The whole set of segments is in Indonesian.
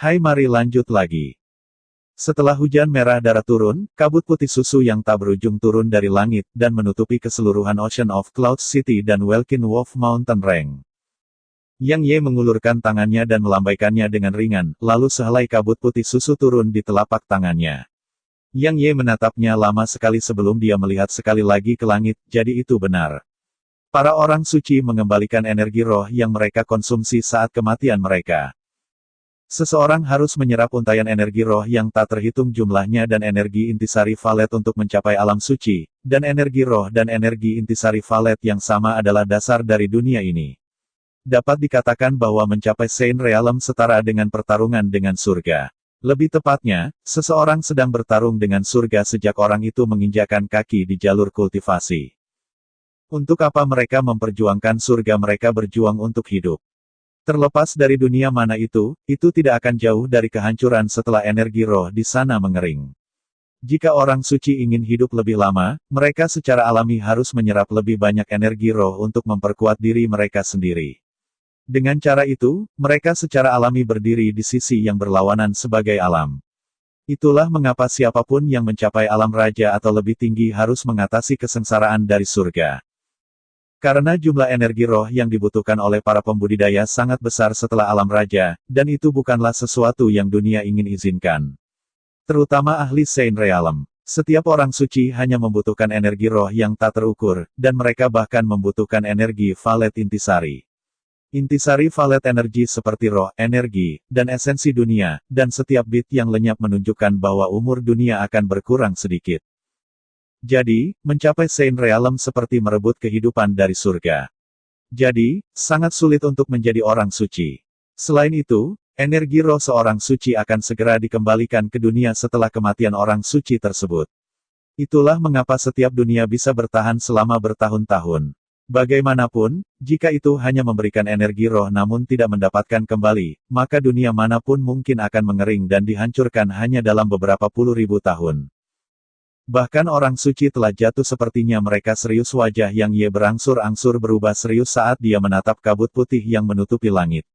Hai, mari lanjut lagi. Setelah hujan merah darah turun, kabut putih susu yang tak berujung turun dari langit, dan menutupi keseluruhan Ocean of Clouds City dan Welkin Wolf Mountain Range. Yang Ye mengulurkan tangannya dan melambaikannya dengan ringan, lalu sehelai kabut putih susu turun di telapak tangannya. Yang Ye menatapnya lama sekali sebelum dia melihat sekali lagi ke langit, jadi itu benar. Para orang suci mengembalikan energi roh yang mereka konsumsi saat kematian mereka. Seseorang harus menyerap untaian energi roh yang tak terhitung jumlahnya dan energi intisari valet untuk mencapai alam suci, dan energi roh dan energi intisari valet yang sama adalah dasar dari dunia ini. Dapat dikatakan bahwa mencapai Saint Realm setara dengan pertarungan dengan surga. Lebih tepatnya, seseorang sedang bertarung dengan surga sejak orang itu menginjakkan kaki di jalur kultivasi. Untuk apa mereka memperjuangkan surga? Mereka berjuang untuk hidup. Terlepas dari dunia mana itu tidak akan jauh dari kehancuran setelah energi roh di sana mengering. Jika orang suci ingin hidup lebih lama, mereka secara alami harus menyerap lebih banyak energi roh untuk memperkuat diri mereka sendiri. Dengan cara itu, mereka secara alami berdiri di sisi yang berlawanan sebagai alam. Itulah mengapa siapapun yang mencapai alam raja atau lebih tinggi harus mengatasi kesengsaraan dari surga. Karena jumlah energi roh yang dibutuhkan oleh para pembudidaya sangat besar setelah alam raja, dan itu bukanlah sesuatu yang dunia ingin izinkan. Terutama ahli Saint Realm. Setiap orang suci hanya membutuhkan energi roh yang tak terukur, dan mereka bahkan membutuhkan energi valet intisari. Intisari valet energi seperti roh, energi, dan esensi dunia, dan setiap bit yang lenyap menunjukkan bahwa umur dunia akan berkurang sedikit. Jadi, mencapai Saint Realm seperti merebut kehidupan dari surga. Jadi, sangat sulit untuk menjadi orang suci. Selain itu, energi roh seorang suci akan segera dikembalikan ke dunia setelah kematian orang suci tersebut. Itulah mengapa setiap dunia bisa bertahan selama bertahun-tahun. Bagaimanapun, jika itu hanya memberikan energi roh namun tidak mendapatkan kembali, maka dunia manapun mungkin akan mengering dan dihancurkan hanya dalam beberapa puluh ribu tahun. Bahkan orang suci telah jatuh sepertinya mereka serius. Wajah Yang Ye berangsur-angsur berubah serius saat dia menatap kabut putih yang menutupi langit.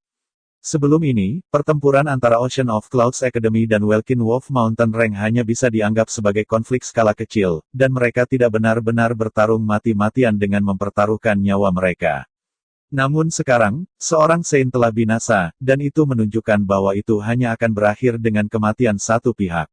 Sebelum ini, pertempuran antara Ocean of Clouds Academy dan Welkin Wolf Mountain Range hanya bisa dianggap sebagai konflik skala kecil, dan mereka tidak benar-benar bertarung mati-matian dengan mempertaruhkan nyawa mereka. Namun sekarang, seorang Saint telah binasa, dan itu menunjukkan bahwa itu hanya akan berakhir dengan kematian satu pihak.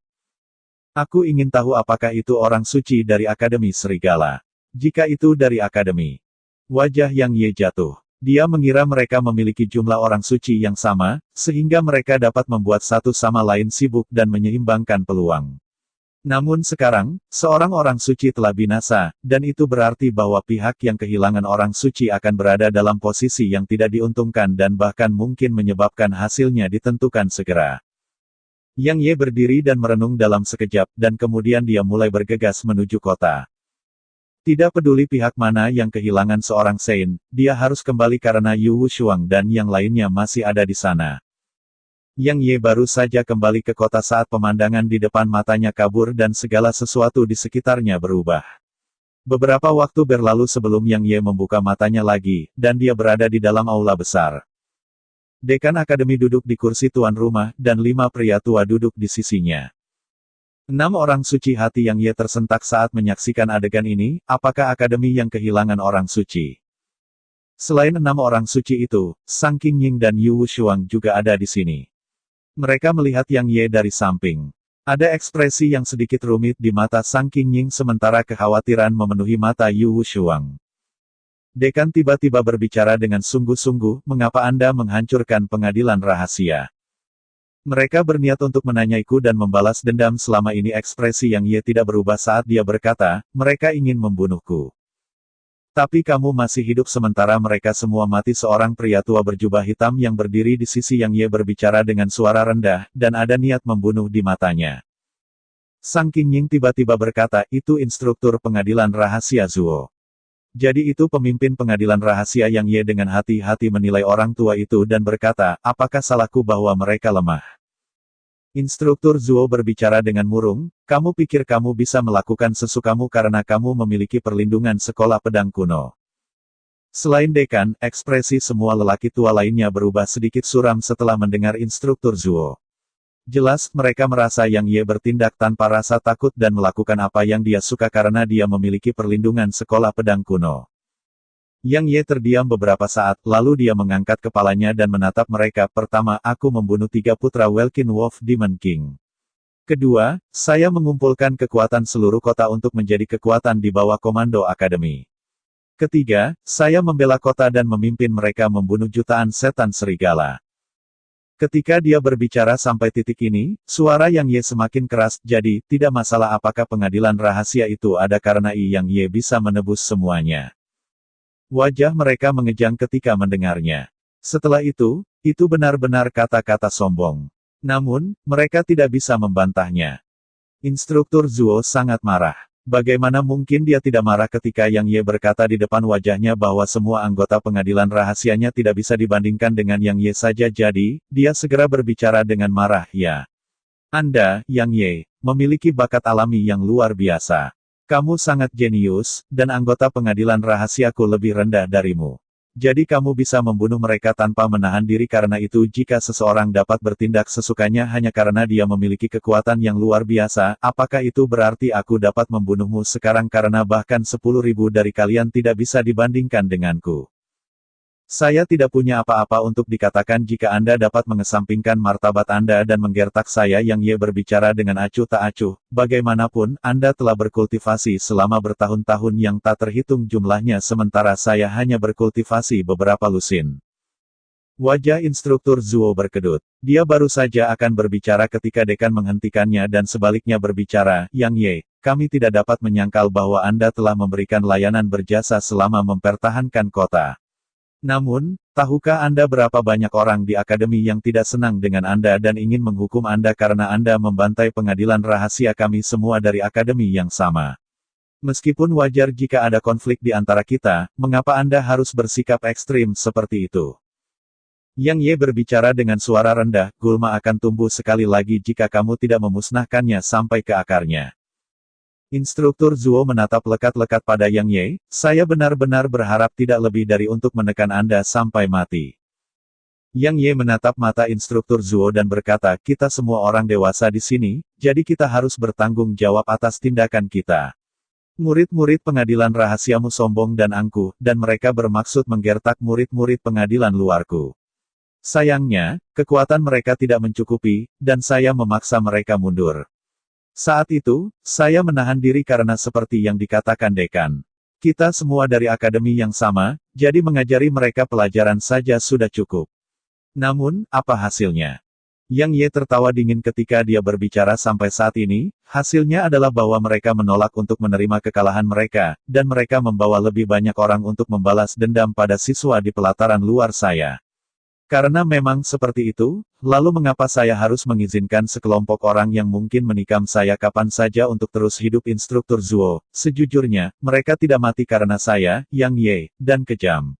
Aku ingin tahu apakah itu orang suci dari Akademi Serigala. Jika itu dari Akademi. Wajah Yang Ye jatuh. Dia mengira mereka memiliki jumlah orang suci yang sama, sehingga mereka dapat membuat satu sama lain sibuk dan menyeimbangkan peluang. Namun sekarang, seorang orang suci telah binasa, dan itu berarti bahwa pihak yang kehilangan orang suci akan berada dalam posisi yang tidak diuntungkan dan bahkan mungkin menyebabkan hasilnya ditentukan segera. Yang Ye berdiri dan merenung dalam sekejap, dan kemudian dia mulai bergegas menuju kota. Tidak peduli pihak mana yang kehilangan seorang Saint, dia harus kembali karena Yu Wushuang dan yang lainnya masih ada di sana. Yang Ye baru saja kembali ke kota saat pemandangan di depan matanya kabur dan segala sesuatu di sekitarnya berubah. Beberapa waktu berlalu sebelum Yang Ye membuka matanya lagi, dan dia berada di dalam aula besar. Dekan Akademi duduk di kursi tuan rumah, dan 5 pria tua duduk di sisinya. 6 orang suci. Hati Yang Ye tersentak saat menyaksikan adegan ini. Apakah Akademi yang kehilangan orang suci? Selain 6 orang suci itu, Sang Qingying dan Yu Wushuang juga ada di sini. Mereka melihat Yang Ye dari samping. Ada ekspresi yang sedikit rumit di mata Sang Qingying sementara kekhawatiran memenuhi mata Yu Wushuang. Dekan tiba-tiba berbicara dengan sungguh-sungguh, mengapa Anda menghancurkan pengadilan rahasia? Mereka berniat untuk menanyaiku dan membalas dendam selama ini. Ekspresi Yang Ye tidak berubah saat dia berkata, mereka ingin membunuhku. Tapi kamu masih hidup sementara mereka semua mati. Seorang pria tua berjubah hitam yang berdiri di sisi Yang Ye berbicara dengan suara rendah, dan ada niat membunuh di matanya. Sang Qingying tiba-tiba berkata, itu instruktur pengadilan rahasia Zuo. Jadi itu pemimpin pengadilan rahasia. Yang Ye dengan hati-hati menilai orang tua itu dan berkata, apakah salahku bahwa mereka lemah? Instruktur Zuo berbicara dengan murung, kamu pikir kamu bisa melakukan sesukamu karena kamu memiliki perlindungan sekolah pedang kuno. Selain dekan, ekspresi semua lelaki tua lainnya berubah sedikit suram setelah mendengar instruktur Zuo. Jelas, mereka merasa Yang Ye bertindak tanpa rasa takut dan melakukan apa yang dia suka karena dia memiliki perlindungan sekolah pedang kuno. Yang Ye terdiam beberapa saat, lalu dia mengangkat kepalanya dan menatap mereka. Pertama, aku membunuh 3 putra Welkin Wolf Demon King. Kedua, saya mengumpulkan kekuatan seluruh kota untuk menjadi kekuatan di bawah komando akademi. Ketiga, saya membela kota dan memimpin mereka membunuh jutaan setan serigala. Ketika dia berbicara sampai titik ini, suara Yang Ye semakin keras, jadi, tidak masalah apakah pengadilan rahasia itu ada karena Yang Ye bisa menebus semuanya. Wajah mereka mengejang ketika mendengarnya. Setelah itu benar-benar kata-kata sombong. Namun, mereka tidak bisa membantahnya. Instruktur Zuo sangat marah. Bagaimana mungkin dia tidak marah ketika Yang Ye berkata di depan wajahnya bahwa semua anggota pengadilan rahasianya tidak bisa dibandingkan dengan Yang Ye saja, jadi, dia segera berbicara dengan marah, ya. Anda, Yang Ye, memiliki bakat alami yang luar biasa. Kamu sangat jenius, dan anggota pengadilan rahasiaku lebih rendah darimu. Jadi kamu bisa membunuh mereka tanpa menahan diri karena itu jika seseorang dapat bertindak sesukanya hanya karena dia memiliki kekuatan yang luar biasa, apakah itu berarti aku dapat membunuhmu sekarang karena bahkan 10.000 dari kalian tidak bisa dibandingkan denganku? Saya tidak punya apa-apa untuk dikatakan jika Anda dapat mengesampingkan martabat Anda dan menggertak saya. Yang Ye berbicara dengan acuh tak acuh, bagaimanapun, Anda telah berkultivasi selama bertahun-tahun yang tak terhitung jumlahnya sementara saya hanya berkultivasi beberapa lusin. Wajah instruktur Zuo berkedut. Dia baru saja akan berbicara ketika dekan menghentikannya dan sebaliknya berbicara, Yang Ye, kami tidak dapat menyangkal bahwa Anda telah memberikan layanan berjasa selama mempertahankan kota. Namun, tahukah Anda berapa banyak orang di akademi yang tidak senang dengan Anda dan ingin menghukum Anda karena Anda membantai pengadilan rahasia kami semua dari akademi yang sama? Meskipun wajar jika ada konflik di antara kita, mengapa Anda harus bersikap ekstrim seperti itu? Yang Ye berbicara dengan suara rendah, gulma akan tumbuh sekali lagi jika kamu tidak memusnahkannya sampai ke akarnya. Instruktur Zuo menatap lekat-lekat pada Yang Ye, saya benar-benar berharap tidak lebih dari untuk menekan Anda sampai mati. Yang Ye menatap mata instruktur Zuo dan berkata, kita semua orang dewasa di sini, jadi kita harus bertanggung jawab atas tindakan kita. Murid-murid pengadilan rahasiamu sombong dan angkuh, dan mereka bermaksud menggertak murid-murid pengadilan luarku. Sayangnya, kekuatan mereka tidak mencukupi, dan saya memaksa mereka mundur. Saat itu, saya menahan diri karena seperti yang dikatakan dekan. Kita semua dari akademi yang sama, jadi mengajari mereka pelajaran saja sudah cukup. Namun, apa hasilnya? Yang Ye tertawa dingin ketika dia berbicara sampai saat ini, hasilnya adalah bahwa mereka menolak untuk menerima kekalahan mereka, dan mereka membawa lebih banyak orang untuk membalas dendam pada siswa di pelataran luar saya. Karena memang seperti itu, lalu mengapa saya harus mengizinkan sekelompok orang yang mungkin menikam saya kapan saja untuk terus hidup? Instruktur Zuo, sejujurnya, mereka tidak mati karena saya, Yang Ye, dan kejam.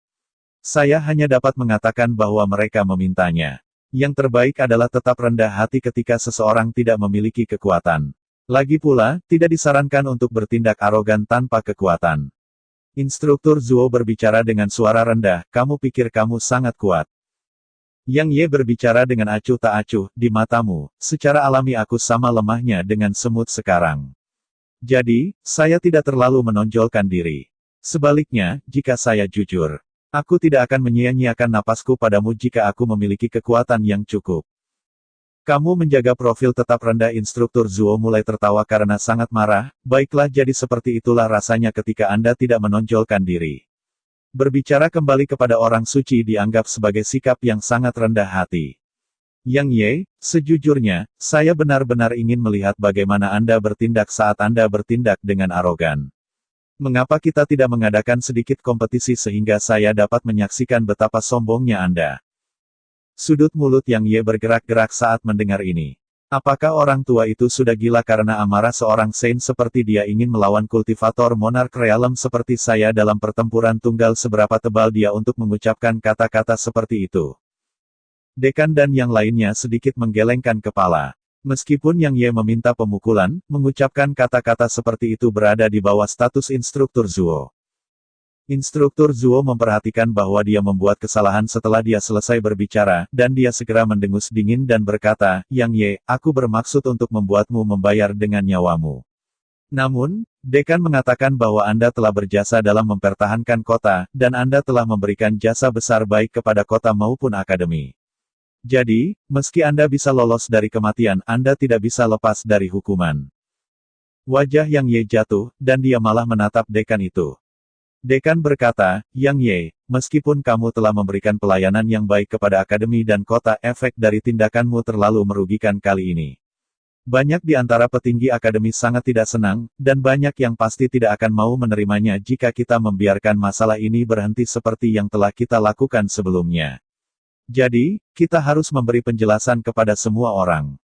Saya hanya dapat mengatakan bahwa mereka memintanya. Yang terbaik adalah tetap rendah hati ketika seseorang tidak memiliki kekuatan. Lagi pula, tidak disarankan untuk bertindak arogan tanpa kekuatan. Instruktur Zuo berbicara dengan suara rendah, kamu pikir kamu sangat kuat. Yang Ye berbicara dengan acuh tak acuh, di matamu, secara alami aku sama lemahnya dengan semut sekarang. Jadi, saya tidak terlalu menonjolkan diri. Sebaliknya, jika saya jujur, aku tidak akan menyia-nyiakan napasku padamu jika aku memiliki kekuatan yang cukup. Kamu menjaga profil tetap rendah. Instruktur Zuo mulai tertawa karena sangat marah, baiklah jadi seperti itulah rasanya ketika Anda tidak menonjolkan diri. Berbicara kembali kepada orang suci dianggap sebagai sikap yang sangat rendah hati. Yang Ye, sejujurnya, saya benar-benar ingin melihat bagaimana Anda bertindak saat Anda bertindak dengan arogan. Mengapa kita tidak mengadakan sedikit kompetisi sehingga saya dapat menyaksikan betapa sombongnya Anda? Sudut mulut Yang Ye bergerak-gerak saat mendengar ini. Apakah orang tua itu sudah gila karena amarah seorang saint seperti dia ingin melawan kultivator Monarch Realm seperti saya dalam pertempuran tunggal? Seberapa tebal dia untuk mengucapkan kata-kata seperti itu? Dekan dan yang lainnya sedikit menggelengkan kepala. Meskipun Yang Ye meminta pemukulan, mengucapkan kata-kata seperti itu berada di bawah status instruktur Zuo. Instruktur Zuo memperhatikan bahwa dia membuat kesalahan setelah dia selesai berbicara, dan dia segera mendengus dingin dan berkata, Yang Ye, aku bermaksud untuk membuatmu membayar dengan nyawamu. Namun, Dekan mengatakan bahwa Anda telah berjasa dalam mempertahankan kota, dan Anda telah memberikan jasa besar baik kepada kota maupun akademi. Jadi, meski Anda bisa lolos dari kematian, Anda tidak bisa lepas dari hukuman. Wajah Yang Ye jatuh, dan dia malah menatap Dekan itu. Dekan berkata, Yang Ye, meskipun kamu telah memberikan pelayanan yang baik kepada akademi dan kota, efek dari tindakanmu terlalu merugikan kali ini. Banyak di antara petinggi akademi sangat tidak senang, dan banyak yang pasti tidak akan mau menerimanya jika kita membiarkan masalah ini berhenti seperti yang telah kita lakukan sebelumnya. Jadi, kita harus memberi penjelasan kepada semua orang.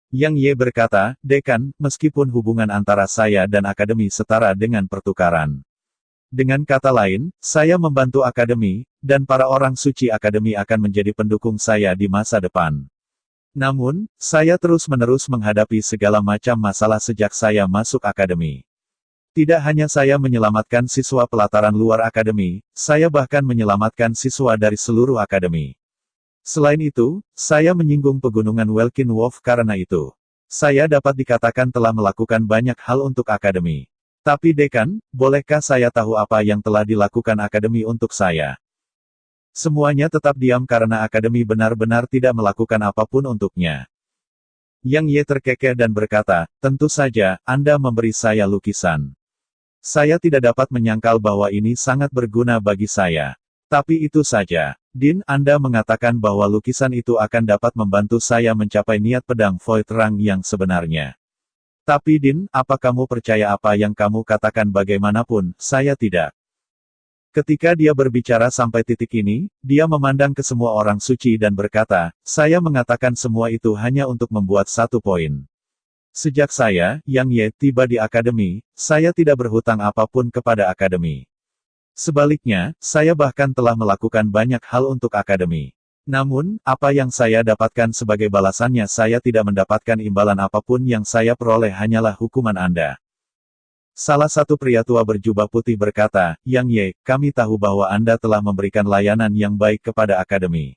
Yang Ye berkata, Dekan, meskipun hubungan antara saya dan akademi setara dengan pertukaran. Dengan kata lain, saya membantu akademi, dan para orang suci akademi akan menjadi pendukung saya di masa depan. Namun, saya terus-menerus menghadapi segala macam masalah sejak saya masuk akademi. Tidak hanya saya menyelamatkan siswa pelataran luar akademi, saya bahkan menyelamatkan siswa dari seluruh akademi. Selain itu, saya menyinggung pegunungan Welkin Wolf karena itu. Saya dapat dikatakan telah melakukan banyak hal untuk akademi. Tapi Dekan, bolehkah saya tahu apa yang telah dilakukan akademi untuk saya? Semuanya tetap diam karena akademi benar-benar tidak melakukan apapun untuknya. Yang Ye terkekeh dan berkata, tentu saja, Anda memberi saya lukisan. Saya tidak dapat menyangkal bahwa ini sangat berguna bagi saya. Tapi itu saja. Din, Anda mengatakan bahwa lukisan itu akan dapat membantu saya mencapai niat pedang Void Rang yang sebenarnya. Tapi Din, apa kamu percaya apa yang kamu katakan bagaimanapun, saya tidak. Ketika dia berbicara sampai titik ini, dia memandang ke semua orang suci dan berkata, saya mengatakan semua itu hanya untuk membuat satu poin. Sejak saya, Yang Ye, tiba di akademi, saya tidak berhutang apapun kepada akademi. Sebaliknya, saya bahkan telah melakukan banyak hal untuk akademi. Namun, apa yang saya dapatkan sebagai balasannya saya tidak mendapatkan imbalan apapun yang saya peroleh hanyalah hukuman Anda. Salah satu pria tua berjubah putih berkata, Yang Ye, kami tahu bahwa Anda telah memberikan layanan yang baik kepada akademi.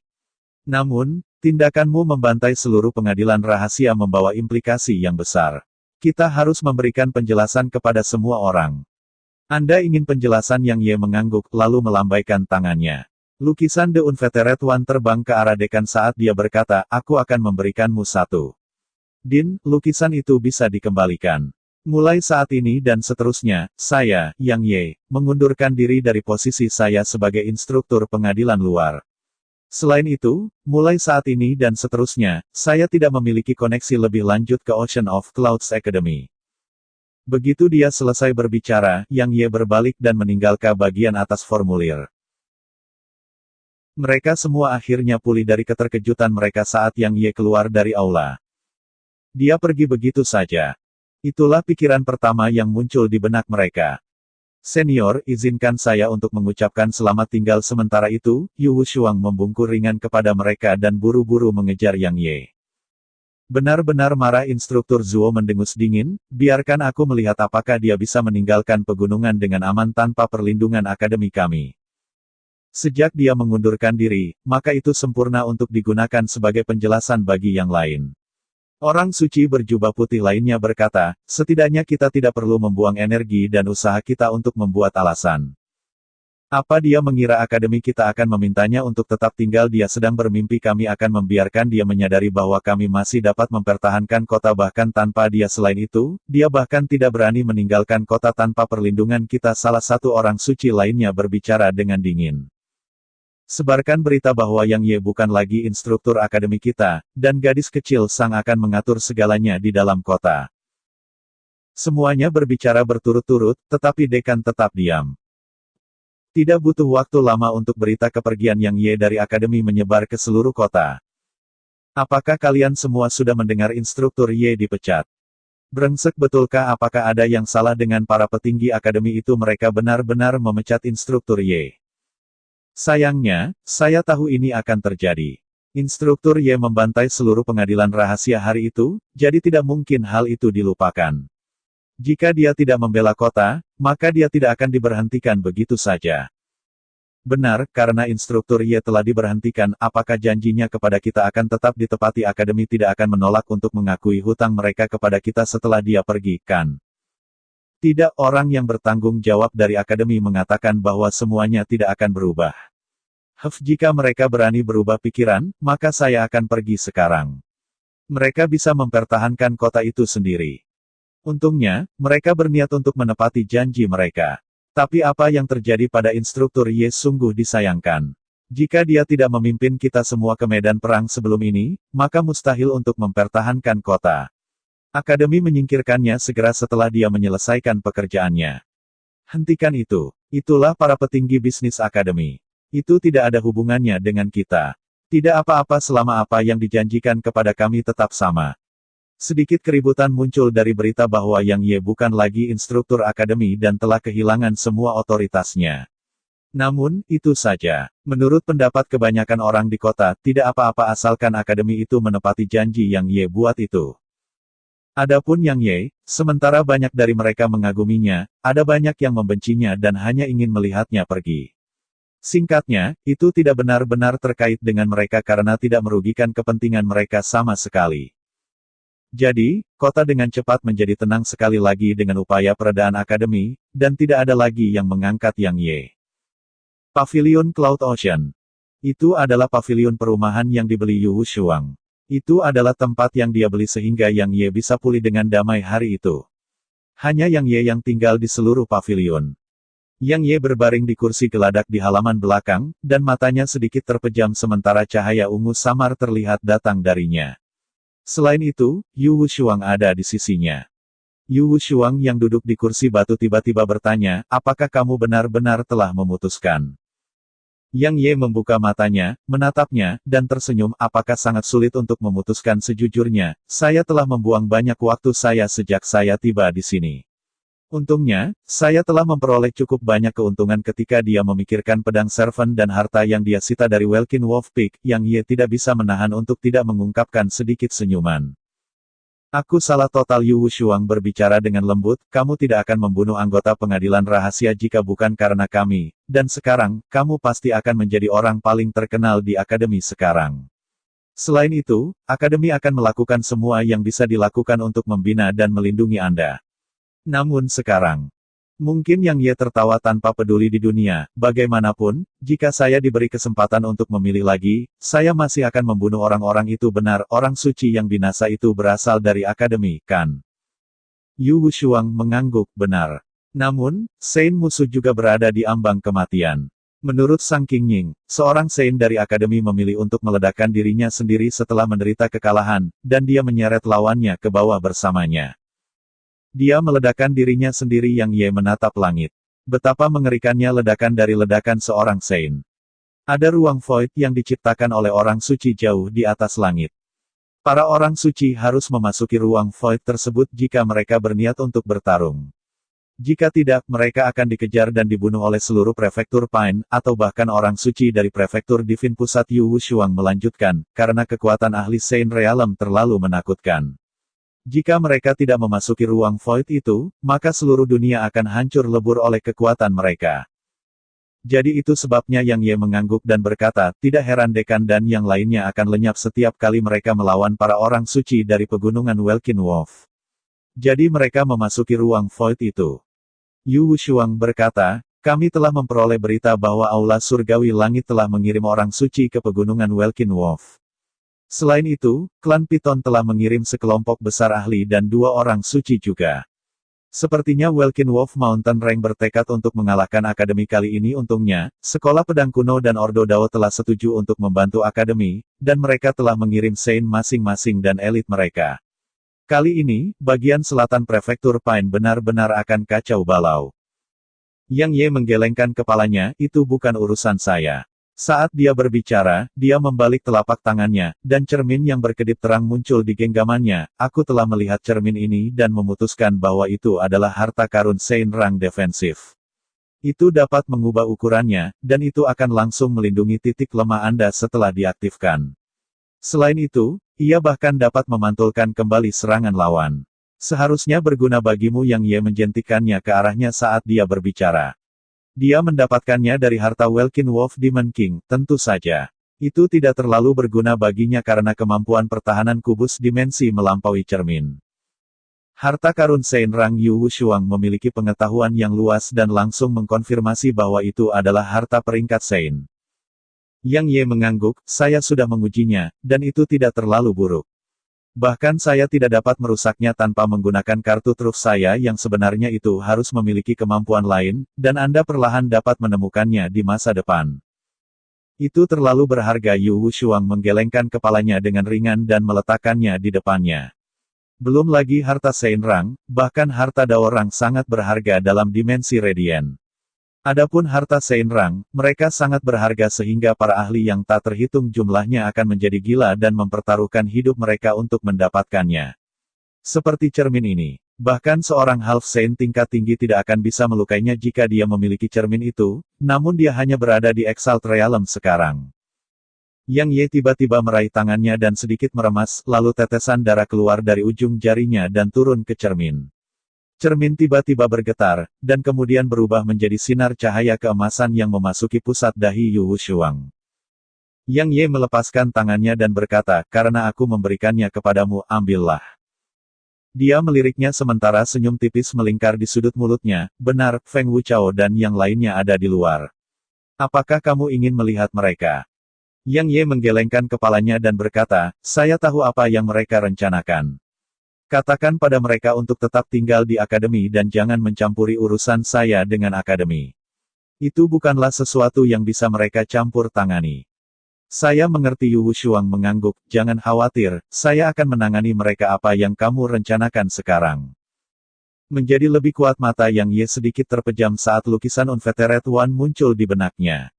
Namun, tindakanmu membantai seluruh pengadilan rahasia membawa implikasi yang besar. Kita harus memberikan penjelasan kepada semua orang. Anda ingin penjelasan? Yang Ye mengangguk, lalu melambaikan tangannya. Lukisan The Unfettered One terbang ke arah Dekan saat dia berkata, aku akan memberikanmu satu. Din, lukisan itu bisa dikembalikan. Mulai saat ini dan seterusnya, saya, Yang Ye, mengundurkan diri dari posisi saya sebagai instruktur pengadilan luar. Selain itu, mulai saat ini dan seterusnya, saya tidak memiliki koneksi lebih lanjut ke Ocean of Clouds Academy. Begitu dia selesai berbicara, Yang Ye berbalik dan meninggalkan bagian atas formulir. Mereka semua akhirnya pulih dari keterkejutan mereka saat Yang Ye keluar dari aula. Dia pergi begitu saja. Itulah pikiran pertama yang muncul di benak mereka. Senior, izinkan saya untuk mengucapkan selamat tinggal sementara itu, Yu Wushuang membungkuk ringan kepada mereka dan buru-buru mengejar Yang Ye. Benar-benar marah instruktur Zuo mendengus dingin, biarkan aku melihat apakah dia bisa meninggalkan pegunungan dengan aman tanpa perlindungan akademi kami. Sejak dia mengundurkan diri, maka itu sempurna untuk digunakan sebagai penjelasan bagi yang lain. Orang suci berjubah putih lainnya berkata, setidaknya kita tidak perlu membuang energi dan usaha kita untuk membuat alasan. Apa dia mengira akademi kita akan memintanya untuk tetap tinggal? Dia sedang bermimpi. Kami akan membiarkan dia menyadari bahwa kami masih dapat mempertahankan kota bahkan tanpa dia. Selain itu, dia bahkan tidak berani meninggalkan kota tanpa perlindungan kita. Salah satu orang suci lainnya berbicara dengan dingin. Sebarkan berita bahwa Yang Ye bukan lagi instruktur akademi kita, dan gadis kecil Sang akan mengatur segalanya di dalam kota. Semuanya berbicara berturut-turut, tetapi Dekan tetap diam. Tidak butuh waktu lama untuk berita kepergian Yang Ye dari akademi menyebar ke seluruh kota. Apakah kalian semua sudah mendengar instruktur Ye dipecat? Brengsek, betulkah? Apakah ada yang salah dengan para petinggi akademi itu? Mereka benar-benar memecat instruktur Ye. Sayangnya, saya tahu ini akan terjadi. Instruktur Ye membantai seluruh pengadilan rahasia hari itu, jadi tidak mungkin hal itu dilupakan. Jika dia tidak membela kota, maka dia tidak akan diberhentikan begitu saja. Benar, karena instruktur Ye telah diberhentikan, apakah janjinya kepada kita akan tetap ditepati? Akademi tidak akan menolak untuk mengakui hutang mereka kepada kita setelah dia pergi, kan? Tidak, orang yang bertanggung jawab dari akademi mengatakan bahwa semuanya tidak akan berubah. Jika mereka berani berubah pikiran, maka saya akan pergi sekarang. Mereka bisa mempertahankan kota itu sendiri. Untungnya, mereka berniat untuk menepati janji mereka. Tapi apa yang terjadi pada instruktur Ye sungguh disayangkan. Jika dia tidak memimpin kita semua ke medan perang sebelum ini, maka mustahil untuk mempertahankan kota. Akademi menyingkirkannya segera setelah dia menyelesaikan pekerjaannya. Hentikan itu. Itulah para petinggi bisnis akademi. Itu tidak ada hubungannya dengan kita. Tidak apa-apa selama apa yang dijanjikan kepada kami tetap sama. Sedikit keributan muncul dari berita bahwa Yang Ye bukan lagi instruktur akademi dan telah kehilangan semua otoritasnya. Namun, itu saja. Menurut pendapat kebanyakan orang di kota, tidak apa-apa asalkan akademi itu menepati janji Yang Ye buat itu. Adapun Yang Ye, sementara banyak dari mereka mengaguminya, ada banyak yang membencinya dan hanya ingin melihatnya pergi. Singkatnya, itu tidak benar-benar terkait dengan mereka karena tidak merugikan kepentingan mereka sama sekali. Jadi, kota dengan cepat menjadi tenang sekali lagi dengan upaya peredaan akademi, dan tidak ada lagi yang mengangkat Yang Ye. Pavilion Cloud Ocean. Itu adalah pavilion perumahan yang dibeli Yu Shuang. Itu adalah tempat yang dia beli sehingga Yang Ye bisa pulih dengan damai hari itu. Hanya Yang Ye yang tinggal di seluruh pavilion. Yang Ye berbaring di kursi geladak di halaman belakang, dan matanya sedikit terpejam sementara cahaya ungu samar terlihat datang darinya. Selain itu, Yu Shuang ada di sisinya. Yu Shuang yang duduk di kursi batu tiba-tiba bertanya, apakah kamu benar-benar telah memutuskan? Yang Ye membuka matanya, menatapnya, dan tersenyum, apakah sangat sulit untuk memutuskan? Sejujurnya, saya telah membuang banyak waktu saya sejak saya tiba di sini. Untungnya, saya telah memperoleh cukup banyak keuntungan ketika dia memikirkan pedang servant dan harta yang dia sita dari Welkin Wolf Peak, Yang Ye tidak bisa menahan untuk tidak mengungkapkan sedikit senyuman. Aku salah total. Yu Shuang berbicara dengan lembut, kamu tidak akan membunuh anggota pengadilan rahasia jika bukan karena kami, dan sekarang, kamu pasti akan menjadi orang paling terkenal di akademi sekarang. Selain itu, akademi akan melakukan semua yang bisa dilakukan untuk membina dan melindungi Anda. Namun sekarang, mungkin Yang Ye tertawa tanpa peduli di dunia, bagaimanapun, jika saya diberi kesempatan untuk memilih lagi, saya masih akan membunuh orang-orang itu. Benar, orang suci yang binasa itu berasal dari akademi, kan? Yu Shuang mengangguk, benar. Namun, Sein musuh juga berada di ambang kematian. Menurut Sang Qingying, seorang Sein dari akademi memilih untuk meledakkan dirinya sendiri setelah menderita kekalahan, dan dia menyeret lawannya ke bawah bersamanya. Dia meledakkan dirinya sendiri. Yang Ye menatap langit. Betapa mengerikannya ledakan dari ledakan seorang Sein. Ada ruang void yang diciptakan oleh orang suci jauh di atas langit. Para orang suci harus memasuki ruang void tersebut jika mereka berniat untuk bertarung. Jika tidak, mereka akan dikejar dan dibunuh oleh seluruh prefektur Pine, atau bahkan orang suci dari prefektur Divin Pusat. Yu Shuang melanjutkan, karena kekuatan ahli Sein Realm terlalu menakutkan. Jika mereka tidak memasuki ruang void itu, maka seluruh dunia akan hancur lebur oleh kekuatan mereka. Jadi itu sebabnya Yang Ye mengangguk dan berkata, tidak heran dekan dan yang lainnya akan lenyap setiap kali mereka melawan para orang suci dari pegunungan Welkin Wolf. Jadi mereka memasuki ruang void itu. Yu Shuang berkata, kami telah memperoleh berita bahwa Aula Surgawi Langit telah mengirim orang suci ke pegunungan Welkin Wolf. Selain itu, klan Piton telah mengirim sekelompok besar ahli dan 2 orang suci juga. Sepertinya Welkin Wolf Mountain Rank bertekad untuk mengalahkan akademi kali ini. Untungnya, Sekolah Pedang Kuno dan Ordo Dao telah setuju untuk membantu akademi, dan mereka telah mengirim Sein masing-masing dan elit mereka. Kali ini, bagian selatan prefektur Pine benar-benar akan kacau balau. Yang Ye menggelengkan kepalanya, itu bukan urusan saya. Saat dia berbicara, dia membalik telapak tangannya, dan cermin yang berkedip terang muncul di genggamannya. Aku telah melihat cermin ini dan memutuskan bahwa itu adalah harta karun Sein Rang defensif. Itu dapat mengubah ukurannya, dan itu akan langsung melindungi titik lemah Anda setelah diaktifkan. Selain itu, ia bahkan dapat memantulkan kembali serangan lawan. Seharusnya berguna bagimu. Yang Ye menjentikannya ke arahnya saat dia berbicara. Dia mendapatkannya dari harta Welkin Wolf Demon King, tentu saja. Itu tidak terlalu berguna baginya karena kemampuan pertahanan kubus dimensi melampaui cermin. Harta karun Shenrang Yu Wushuang memiliki pengetahuan yang luas dan langsung mengkonfirmasi bahwa itu adalah harta peringkat Shen. Yang Ye mengangguk, saya sudah mengujinya, dan itu tidak terlalu buruk. Bahkan saya tidak dapat merusaknya tanpa menggunakan kartu truf saya yang sebenarnya itu harus memiliki kemampuan lain, dan Anda perlahan dapat menemukannya di masa depan. Itu terlalu berharga. Yu Wushuang menggelengkan kepalanya dengan ringan dan meletakkannya di depannya. Belum lagi harta Shenrang, bahkan harta Daorang sangat berharga dalam dimensi Radiant. Adapun harta Shenrang, mereka sangat berharga sehingga para ahli yang tak terhitung jumlahnya akan menjadi gila dan mempertaruhkan hidup mereka untuk mendapatkannya. Seperti cermin ini. Bahkan seorang half Saint tingkat tinggi tidak akan bisa melukainya jika dia memiliki cermin itu, namun dia hanya berada di Exalt Realm sekarang. Yang Ye tiba-tiba meraih tangannya dan sedikit meremas, lalu tetesan darah keluar dari ujung jarinya dan turun ke cermin. Cermin tiba-tiba bergetar, dan kemudian berubah menjadi sinar cahaya keemasan yang memasuki pusat dahi Yu Wushuang. Yang Ye melepaskan tangannya dan berkata, karena aku memberikannya kepadamu, ambillah. Dia meliriknya sementara senyum tipis melingkar di sudut mulutnya, benar, Feng Wuchao dan yang lainnya ada di luar. Apakah kamu ingin melihat mereka? Yang Ye menggelengkan kepalanya dan berkata, saya tahu apa yang mereka rencanakan. Katakan pada mereka untuk tetap tinggal di akademi dan jangan mencampuri urusan saya dengan akademi. Itu bukanlah sesuatu yang bisa mereka campur tangani. Saya mengerti. Yu Wushuang mengangguk, jangan khawatir, saya akan menangani mereka. Apa yang kamu rencanakan sekarang? Menjadi lebih kuat mata Yang Ye sedikit terpejam saat lukisan Unvetered One muncul di benaknya.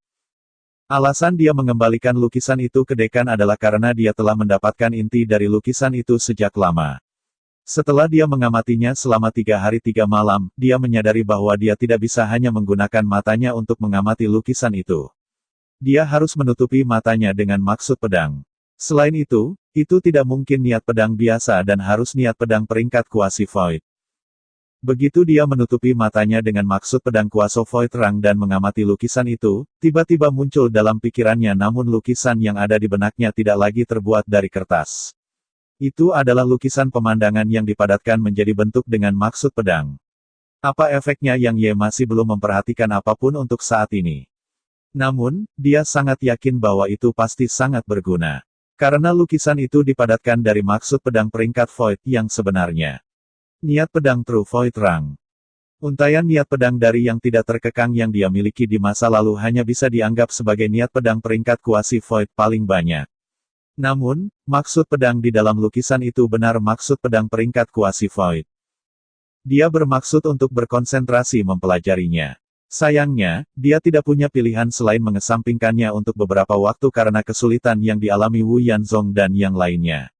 Alasan dia mengembalikan lukisan itu ke dekan adalah karena dia telah mendapatkan inti dari lukisan itu sejak lama. Setelah dia mengamatinya selama 3 hari 3 malam, dia menyadari bahwa dia tidak bisa hanya menggunakan matanya untuk mengamati lukisan itu. Dia harus menutupi matanya dengan maksud pedang. Selain itu tidak mungkin niat pedang biasa dan harus niat pedang peringkat kuasi Void. Begitu dia menutupi matanya dengan maksud pedang kuasa Void Rang dan mengamati lukisan itu, tiba-tiba muncul dalam pikirannya namun lukisan yang ada di benaknya tidak lagi terbuat dari kertas. Itu adalah lukisan pemandangan yang dipadatkan menjadi bentuk dengan maksud pedang. Apa efeknya? Yang Ye masih belum memperhatikan apapun untuk saat ini. Namun, dia sangat yakin bahwa itu pasti sangat berguna. Karena lukisan itu dipadatkan dari maksud pedang peringkat Void yang sebenarnya. Niat pedang True Void Rang. Untaian niat pedang dari yang tidak terkekang yang dia miliki di masa lalu hanya bisa dianggap sebagai niat pedang peringkat kuasi Void paling banyak. Namun, maksud pedang di dalam lukisan itu benar maksud pedang peringkat kuasi Void. Dia bermaksud untuk berkonsentrasi mempelajarinya. Sayangnya, dia tidak punya pilihan selain mengesampingkannya untuk beberapa waktu karena kesulitan yang dialami Wu Yanzong dan yang lainnya.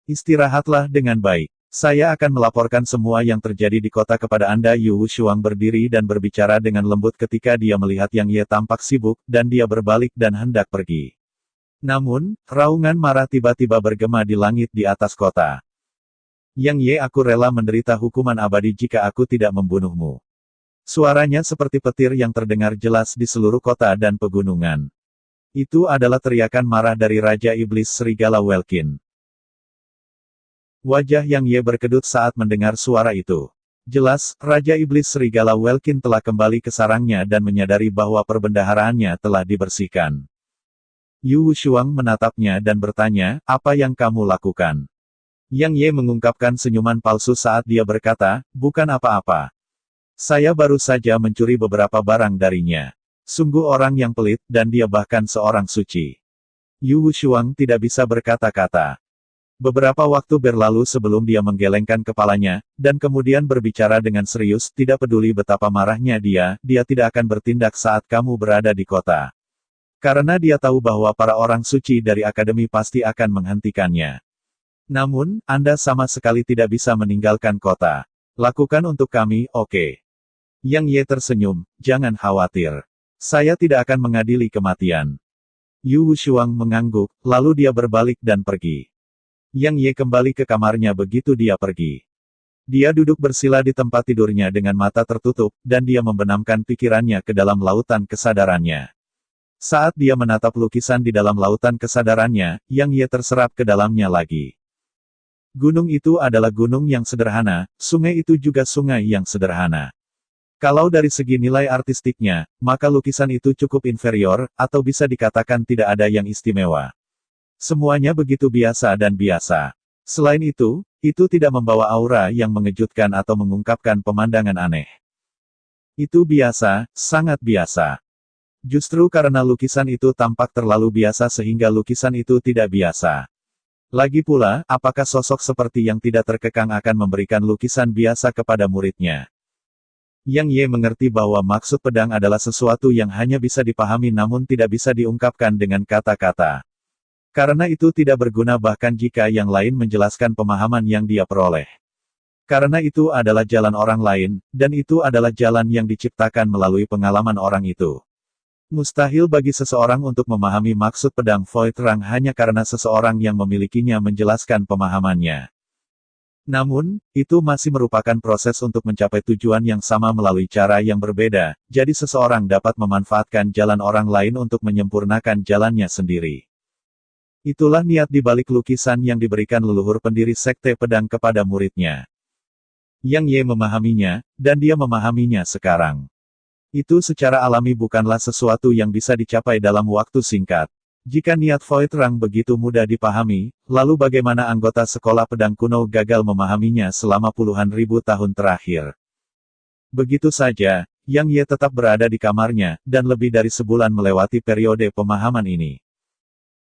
Istirahatlah dengan baik. Saya akan melaporkan semua yang terjadi di kota kepada Anda. Yu Wushuang berdiri dan berbicara dengan lembut ketika dia melihat Yang Ye tampak sibuk, dan dia berbalik dan hendak pergi. Namun, raungan marah tiba-tiba bergema di langit di atas kota. Yang Ye, aku rela menderita hukuman abadi jika aku tidak membunuhmu. Suaranya seperti petir yang terdengar jelas di seluruh kota dan pegunungan. Itu adalah teriakan marah dari Raja Iblis Serigala Welkin. Wajah Yang Ye berkedut saat mendengar suara itu. Jelas, Raja Iblis Serigala Welkin telah kembali ke sarangnya dan menyadari bahwa perbendaharaannya telah dibersihkan. Yu Wushuang menatapnya dan bertanya, apa yang kamu lakukan? Yang Ye mengungkapkan senyuman palsu saat dia berkata, bukan apa-apa. Saya baru saja mencuri beberapa barang darinya. Sungguh orang yang pelit, dan dia bahkan seorang suci. Yu Wushuang tidak bisa berkata-kata. Beberapa waktu berlalu sebelum dia menggelengkan kepalanya, dan kemudian berbicara dengan serius, tidak peduli betapa marahnya dia tidak akan bertindak saat kamu berada di kota. Karena dia tahu bahwa para orang suci dari akademi pasti akan menghentikannya. Namun, Anda sama sekali tidak bisa meninggalkan kota. Lakukan untuk kami, oke? Yang Ye tersenyum, jangan khawatir. Saya tidak akan mengadili kematian. Yu Wushuang mengangguk, lalu dia berbalik dan pergi. Yang Ye kembali ke kamarnya begitu dia pergi. Dia duduk bersila di tempat tidurnya dengan mata tertutup, dan dia membenamkan pikirannya ke dalam lautan kesadarannya. Saat dia menatap lukisan di dalam lautan kesadarannya, Yang Ye terserap ke dalamnya lagi. Gunung itu adalah gunung yang sederhana, sungai itu juga sungai yang sederhana. Kalau dari segi nilai artistiknya, maka lukisan itu cukup inferior, atau bisa dikatakan tidak ada yang istimewa. Semuanya begitu biasa dan biasa. Selain itu tidak membawa aura yang mengejutkan atau mengungkapkan pemandangan aneh. Itu biasa, sangat biasa. Justru karena lukisan itu tampak terlalu biasa sehingga lukisan itu tidak biasa. Lagi pula, apakah sosok seperti yang tidak terkekang akan memberikan lukisan biasa kepada muridnya? Yang Ye mengerti bahwa maksud pedang adalah sesuatu yang hanya bisa dipahami namun tidak bisa diungkapkan dengan kata-kata. Karena itu tidak berguna bahkan jika yang lain menjelaskan pemahaman yang dia peroleh. Karena itu adalah jalan orang lain, dan itu adalah jalan yang diciptakan melalui pengalaman orang itu. Mustahil bagi seseorang untuk memahami maksud pedang Void Rang hanya karena seseorang yang memilikinya menjelaskan pemahamannya. Namun, itu masih merupakan proses untuk mencapai tujuan yang sama melalui cara yang berbeda, jadi seseorang dapat memanfaatkan jalan orang lain untuk menyempurnakan jalannya sendiri. Itulah niat di balik lukisan yang diberikan leluhur pendiri sekte pedang kepada muridnya. Yang Ye memahaminya, dan dia memahaminya sekarang. Itu secara alami bukanlah sesuatu yang bisa dicapai dalam waktu singkat. Jika niat Void Rang begitu mudah dipahami, lalu bagaimana anggota sekolah pedang kuno gagal memahaminya selama puluhan ribu tahun terakhir? Begitu saja, Yang Ye tetap berada di kamarnya, dan lebih dari sebulan melewati periode pemahaman ini.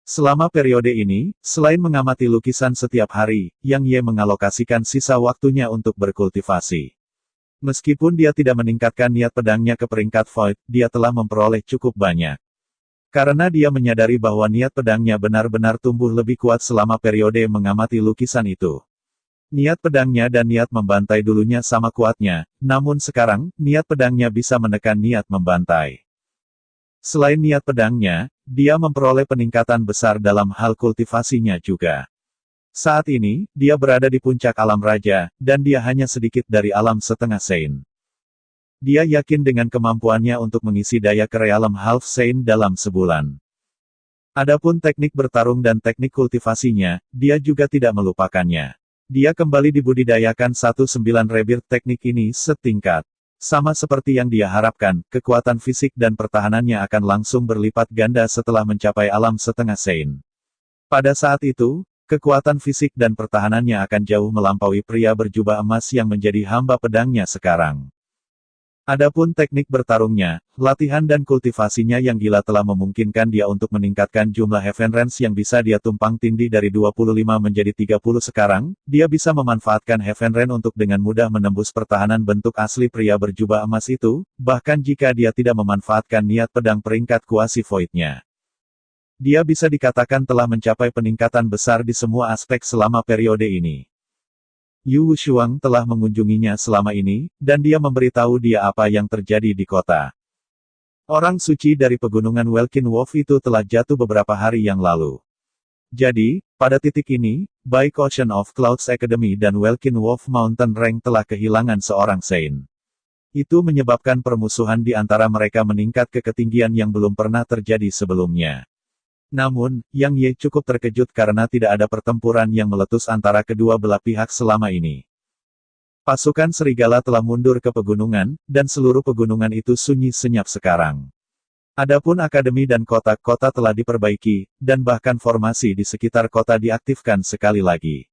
Selama periode ini, selain mengamati lukisan setiap hari, Yang Ye mengalokasikan sisa waktunya untuk berkultivasi. Meskipun dia tidak meningkatkan niat pedangnya ke peringkat Void, dia telah memperoleh cukup banyak. Karena dia menyadari bahwa niat pedangnya benar-benar tumbuh lebih kuat selama periode mengamati lukisan itu. Niat pedangnya dan niat membantai dulunya sama kuatnya, namun sekarang, niat pedangnya bisa menekan niat membantai. Selain niat pedangnya, dia memperoleh peningkatan besar dalam hal kultivasinya juga. Saat ini, dia berada di puncak alam raja, dan dia hanya sedikit dari alam setengah Sein. Dia yakin dengan kemampuannya untuk mengisi daya ke realem half Sein dalam sebulan. Adapun teknik bertarung dan teknik kultivasinya, dia juga tidak melupakannya. Dia kembali dibudidayakan 19 rebirth teknik ini setingkat. Sama seperti yang dia harapkan, kekuatan fisik dan pertahanannya akan langsung berlipat ganda setelah mencapai alam setengah Sein. Pada saat itu, kekuatan fisik dan pertahanannya akan jauh melampaui pria berjubah emas yang menjadi hamba pedangnya sekarang. Adapun teknik bertarungnya, latihan dan kultivasinya yang gila telah memungkinkan dia untuk meningkatkan jumlah Heaven Range yang bisa dia tumpang tindih dari 25 menjadi 30 sekarang, dia bisa memanfaatkan Heaven Range untuk dengan mudah menembus pertahanan bentuk asli pria berjubah emas itu, bahkan jika dia tidak memanfaatkan niat pedang peringkat kuasi Void-nya. Dia bisa dikatakan telah mencapai peningkatan besar di semua aspek selama periode ini. Yu Wushuang telah mengunjunginya selama ini, dan dia memberitahu dia apa yang terjadi di kota. Orang suci dari pegunungan Welkin Wolf itu telah jatuh beberapa hari yang lalu. Jadi, pada titik ini, baik Ocean of Clouds Academy dan Welkin Wolf Mountain Rank telah kehilangan seorang Sein. Itu menyebabkan permusuhan di antara mereka meningkat ke ketinggian yang belum pernah terjadi sebelumnya. Namun, Yang Ye cukup terkejut karena tidak ada pertempuran yang meletus antara kedua belah pihak selama ini. Pasukan serigala telah mundur ke pegunungan, dan seluruh pegunungan itu sunyi senyap sekarang. Adapun akademi dan kota-kota telah diperbaiki, dan bahkan formasi di sekitar kota diaktifkan sekali lagi.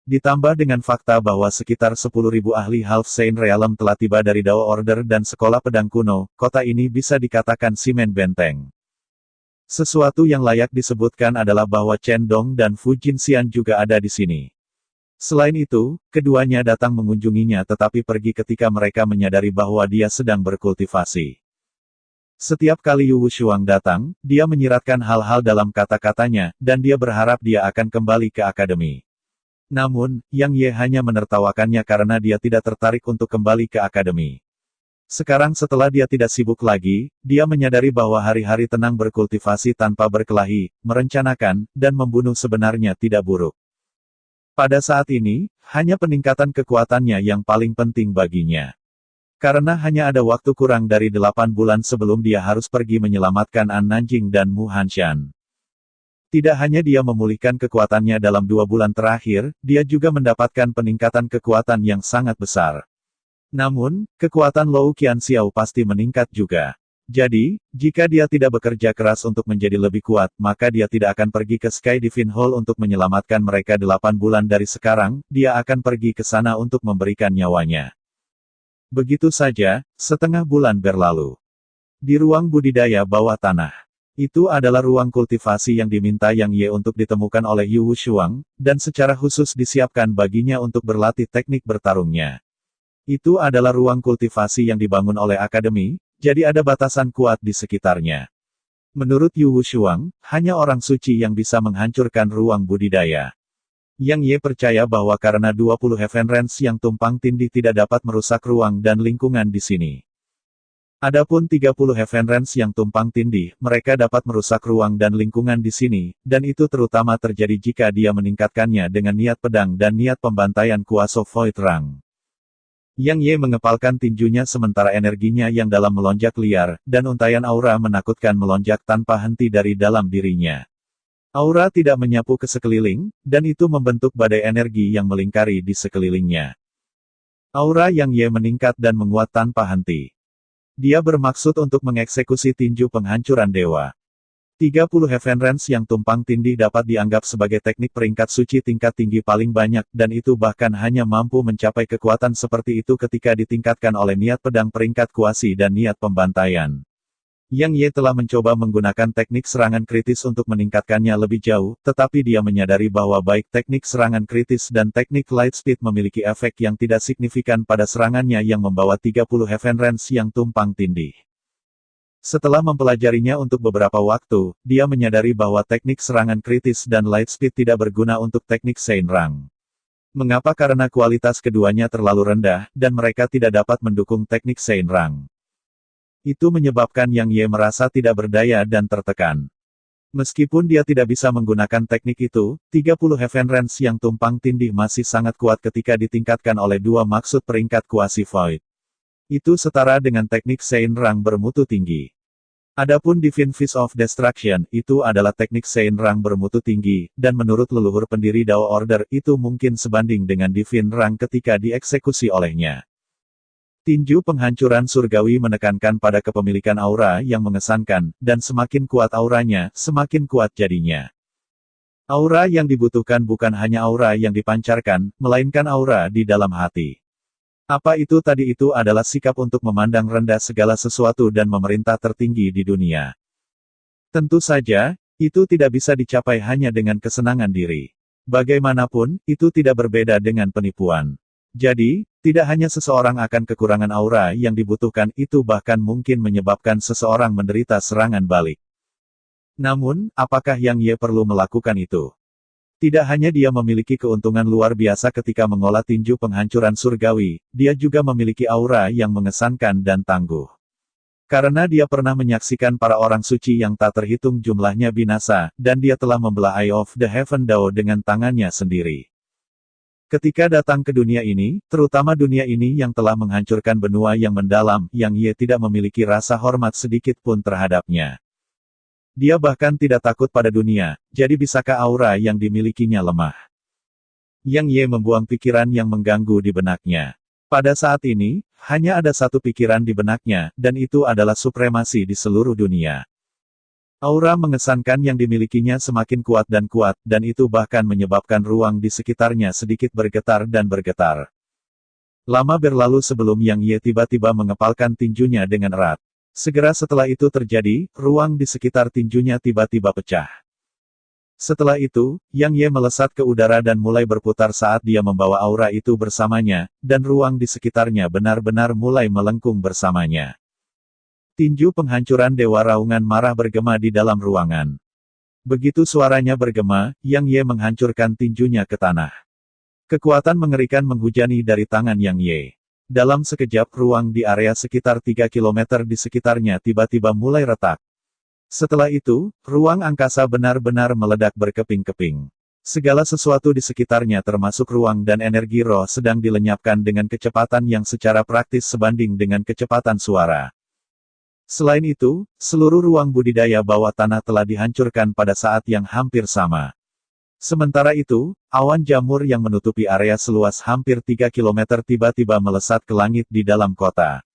Ditambah dengan fakta bahwa sekitar 10.000 ahli Half Sein Realm telah tiba dari Dao Order dan Sekolah Pedang Kuno, kota ini bisa dikatakan simen benteng. Sesuatu yang layak disebutkan adalah bahwa Chen Dong dan Fu Jinxian juga ada di sini. Selain itu, keduanya datang mengunjunginya tetapi pergi ketika mereka menyadari bahwa dia sedang berkultivasi. Setiap kali Yu Wushuang datang, dia menyiratkan hal-hal dalam kata-katanya, dan dia berharap dia akan kembali ke akademi. Namun, Yang Ye hanya menertawakannya karena dia tidak tertarik untuk kembali ke akademi. Sekarang setelah dia tidak sibuk lagi, dia menyadari bahwa hari-hari tenang berkultivasi tanpa berkelahi, merencanakan, dan membunuh sebenarnya tidak buruk. Pada saat ini, hanya peningkatan kekuatannya yang paling penting baginya. Karena hanya ada waktu kurang dari 8 bulan sebelum dia harus pergi menyelamatkan An Nanjing dan Mu Hanshan. Tidak hanya dia memulihkan kekuatannya dalam 2 bulan terakhir, dia juga mendapatkan peningkatan kekuatan yang sangat besar. Namun, kekuatan Lou Qianxiao pasti meningkat juga. Jadi, jika dia tidak bekerja keras untuk menjadi lebih kuat, maka dia tidak akan pergi ke Sky Divine Hall untuk menyelamatkan mereka 8 bulan dari sekarang, dia akan pergi ke sana untuk memberikan nyawanya. Begitu saja, setengah bulan berlalu. Di ruang budidaya bawah tanah. Itu adalah ruang kultivasi yang diminta Yang Ye untuk ditemukan oleh Yu Wushuang, dan secara khusus disiapkan baginya untuk berlatih teknik bertarungnya. Itu adalah ruang kultivasi yang dibangun oleh akademi, jadi ada batasan kuat di sekitarnya. Menurut Yu Wushuang, hanya orang suci yang bisa menghancurkan ruang budidaya. Yang Ye percaya bahwa karena 20 Heaven Realms yang tumpang tindih tidak dapat merusak ruang dan lingkungan di sini. Adapun 30 Heaven Realms yang tumpang tindih, mereka dapat merusak ruang dan lingkungan di sini, dan itu terutama terjadi jika dia meningkatkannya dengan niat pedang dan niat pembantaian kuasa Void Rang. Yang Ye mengepalkan tinjunya sementara energinya yang dalam melonjak liar, dan untaian aura menakutkan melonjak tanpa henti dari dalam dirinya. Aura tidak menyapu ke sekeliling, dan itu membentuk badai energi yang melingkari di sekelilingnya. Aura Yang Ye meningkat dan menguat tanpa henti. Dia bermaksud untuk mengeksekusi tinju penghancuran dewa. 30 Heaven Realms yang tumpang tindih dapat dianggap sebagai teknik peringkat suci tingkat tinggi paling banyak, dan itu bahkan hanya mampu mencapai kekuatan seperti itu ketika ditingkatkan oleh niat pedang peringkat kuasi dan niat pembantaian. Yang Ye telah mencoba menggunakan teknik serangan kritis untuk meningkatkannya lebih jauh, tetapi dia menyadari bahwa baik teknik serangan kritis dan teknik light speed memiliki efek yang tidak signifikan pada serangannya yang membawa 30 Heaven Realms yang tumpang tindih. Setelah mempelajarinya untuk beberapa waktu, dia menyadari bahwa teknik serangan kritis dan light speed tidak berguna untuk teknik Sein Rang. Mengapa? Karena kualitas keduanya terlalu rendah, dan mereka tidak dapat mendukung teknik Sein Rang. Itu menyebabkan Yang Ye merasa tidak berdaya dan tertekan. Meskipun dia tidak bisa menggunakan teknik itu, 30 Heaven Realms yang tumpang tindih masih sangat kuat ketika ditingkatkan oleh 2 maksud peringkat kuasi Void. Itu setara dengan teknik Sein Rang bermutu tinggi. Adapun Divine Fist of Destruction, itu adalah teknik Sein Rang bermutu tinggi, dan menurut leluhur pendiri Dao Order, itu mungkin sebanding dengan Divine Rang ketika dieksekusi olehnya. Tinju penghancuran surgawi menekankan pada kepemilikan aura yang mengesankan, dan semakin kuat auranya, semakin kuat jadinya. Aura yang dibutuhkan bukan hanya aura yang dipancarkan, melainkan aura di dalam hati. Apa itu tadi? Itu adalah sikap untuk memandang rendah segala sesuatu dan memerintah tertinggi di dunia. Tentu saja, itu tidak bisa dicapai hanya dengan kesenangan diri. Bagaimanapun, itu tidak berbeda dengan penipuan. Jadi, tidak hanya seseorang akan kekurangan aura yang dibutuhkan, itu bahkan mungkin menyebabkan seseorang menderita serangan balik. Namun, apakah Yang Ye perlu melakukan itu? Tidak hanya dia memiliki keuntungan luar biasa ketika mengolah tinju penghancuran surgawi, dia juga memiliki aura yang mengesankan dan tangguh. Karena dia pernah menyaksikan para orang suci yang tak terhitung jumlahnya binasa, dan dia telah membelah Eye of the Heaven Dao dengan tangannya sendiri. Ketika datang ke dunia ini, terutama dunia ini yang telah menghancurkan benua yang mendalam, Yang Ye tidak memiliki rasa hormat sedikit pun terhadapnya. Dia bahkan tidak takut pada dunia, jadi bisakah aura yang dimilikinya lemah? Yang Ye membuang pikiran yang mengganggu di benaknya. Pada saat ini, hanya ada satu pikiran di benaknya, dan itu adalah supremasi di seluruh dunia. Aura mengesankan yang dimilikinya semakin kuat, dan itu bahkan menyebabkan ruang di sekitarnya sedikit bergetar dan bergetar. Lama berlalu sebelum Yang Ye tiba-tiba mengepalkan tinjunya dengan erat. Segera setelah itu terjadi, ruang di sekitar tinjunya tiba-tiba pecah. Setelah itu, Yang Ye melesat ke udara dan mulai berputar saat dia membawa aura itu bersamanya, dan ruang di sekitarnya benar-benar mulai melengkung bersamanya. Tinju penghancuran Dewa Raungan marah bergema di dalam ruangan. Begitu suaranya bergema, Yang Ye menghancurkan tinjunya ke tanah. Kekuatan mengerikan menghujani dari tangan Yang Ye. Dalam sekejap ruang di area sekitar 3 km di sekitarnya tiba-tiba mulai retak. Setelah itu, ruang angkasa benar-benar meledak berkeping-keping. Segala sesuatu di sekitarnya termasuk ruang dan energi roh sedang dilenyapkan dengan kecepatan yang secara praktis sebanding dengan kecepatan suara. Selain itu, seluruh ruang budidaya bawah tanah telah dihancurkan pada saat yang hampir sama. Sementara itu, awan jamur yang menutupi area seluas hampir 3 km tiba-tiba melesat ke langit di dalam kota.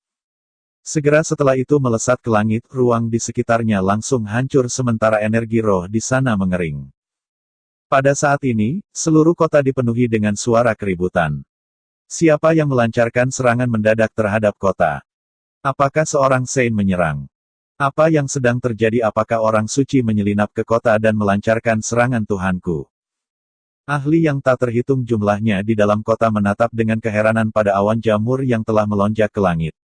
Segera setelah itu melesat ke langit, ruang di sekitarnya langsung hancur sementara energi roh di sana mengering. Pada saat ini, seluruh kota dipenuhi dengan suara keributan. Siapa yang melancarkan serangan mendadak terhadap kota? Apakah seorang Saint menyerang? Apa yang sedang terjadi? Apakah orang suci menyelinap ke kota dan melancarkan serangan Tuhanku? Ahli yang tak terhitung jumlahnya di dalam kota menatap dengan keheranan pada awan jamur yang telah melonjak ke langit.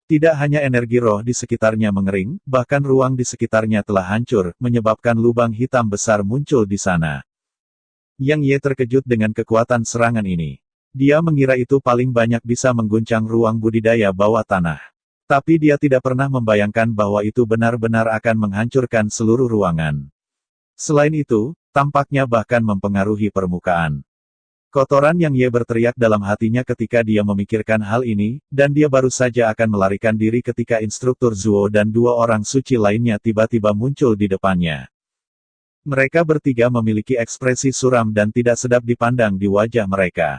Tidak hanya energi roh di sekitarnya mengering, bahkan ruang di sekitarnya telah hancur, menyebabkan lubang hitam besar muncul di sana. Yang Ye terkejut dengan kekuatan serangan ini. Dia mengira itu paling banyak bisa mengguncang ruang budidaya bawah tanah. Tapi dia tidak pernah membayangkan bahwa itu benar-benar akan menghancurkan seluruh ruangan. Selain itu, tampaknya bahkan mempengaruhi permukaan. Kotoran yang Ye berteriak dalam hatinya ketika dia memikirkan hal ini, dan dia baru saja akan melarikan diri ketika instruktur Zuo dan dua orang suci lainnya tiba-tiba muncul di depannya. Mereka bertiga memiliki ekspresi suram dan tidak sedap dipandang di wajah mereka.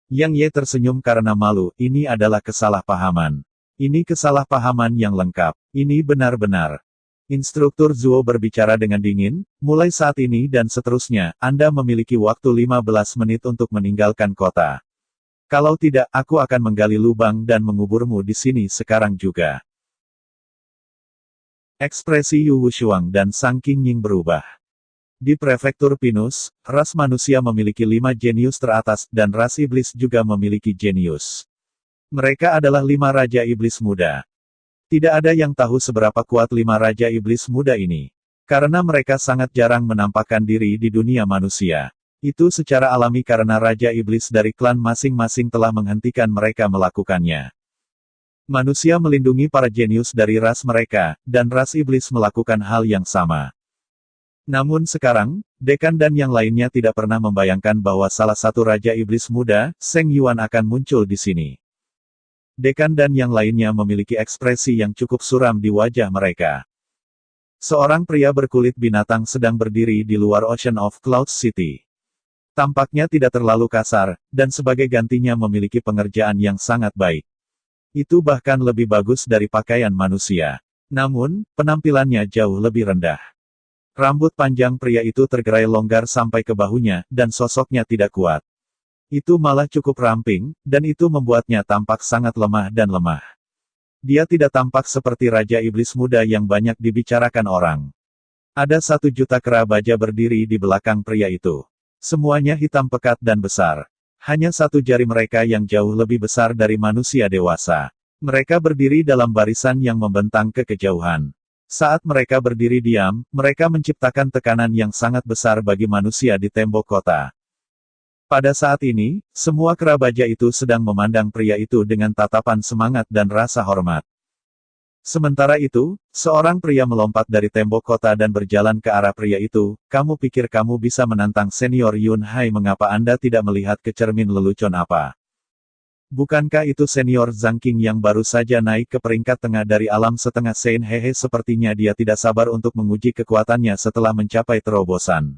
Yang Ye tersenyum karena malu, ini adalah kesalahpahaman. Ini kesalahpahaman yang lengkap. Ini benar-benar. Instruktur Zuo berbicara dengan dingin, mulai saat ini dan seterusnya, Anda memiliki waktu 15 menit untuk meninggalkan kota. Kalau tidak, aku akan menggali lubang dan menguburmu di sini sekarang juga. Ekspresi Yu Wushuang dan Sang Qingying berubah. Di prefektur Pinus, ras manusia memiliki 5 jenius teratas, dan ras iblis juga memiliki jenius. Mereka adalah 5 raja iblis muda. Tidak ada yang tahu seberapa kuat 5 raja iblis muda ini. Karena mereka sangat jarang menampakkan diri di dunia manusia. Itu secara alami karena raja iblis dari klan masing-masing telah menghentikan mereka melakukannya. Manusia melindungi para jenius dari ras mereka, dan ras iblis melakukan hal yang sama. Namun sekarang, Dekan dan yang lainnya tidak pernah membayangkan bahwa salah satu raja iblis muda, Seng Yuan akan muncul di sini. Dekan dan yang lainnya memiliki ekspresi yang cukup suram di wajah mereka. Seorang pria berkulit binatang sedang berdiri di luar Ocean of Clouds City. Tampaknya tidak terlalu kasar, dan sebagai gantinya memiliki pengerjaan yang sangat baik. Itu bahkan lebih bagus dari pakaian manusia. Namun, penampilannya jauh lebih rendah. Rambut panjang pria itu tergerai longgar sampai ke bahunya, dan sosoknya tidak kuat. Itu malah cukup ramping, dan itu membuatnya tampak sangat lemah dan lemah. Dia tidak tampak seperti Raja Iblis Muda yang banyak dibicarakan orang. Ada 1 juta kera baja berdiri di belakang pria itu. Semuanya hitam pekat dan besar. Hanya 1 jari mereka yang jauh lebih besar dari manusia dewasa. Mereka berdiri dalam barisan yang membentang ke kejauhan. Saat mereka berdiri diam, mereka menciptakan tekanan yang sangat besar bagi manusia di tembok kota. Pada saat ini, semua kera baja itu sedang memandang pria itu dengan tatapan semangat dan rasa hormat. Sementara itu, seorang pria melompat dari tembok kota dan berjalan ke arah pria itu. Kamu pikir kamu bisa menantang Senior Yun Hai? Mengapa Anda tidak melihat ke cermin lelucon apa? Bukankah itu Senior Zhang Qing yang baru saja naik ke peringkat tengah dari alam setengah Sein? Hehe, sepertinya dia tidak sabar untuk menguji kekuatannya setelah mencapai terobosan.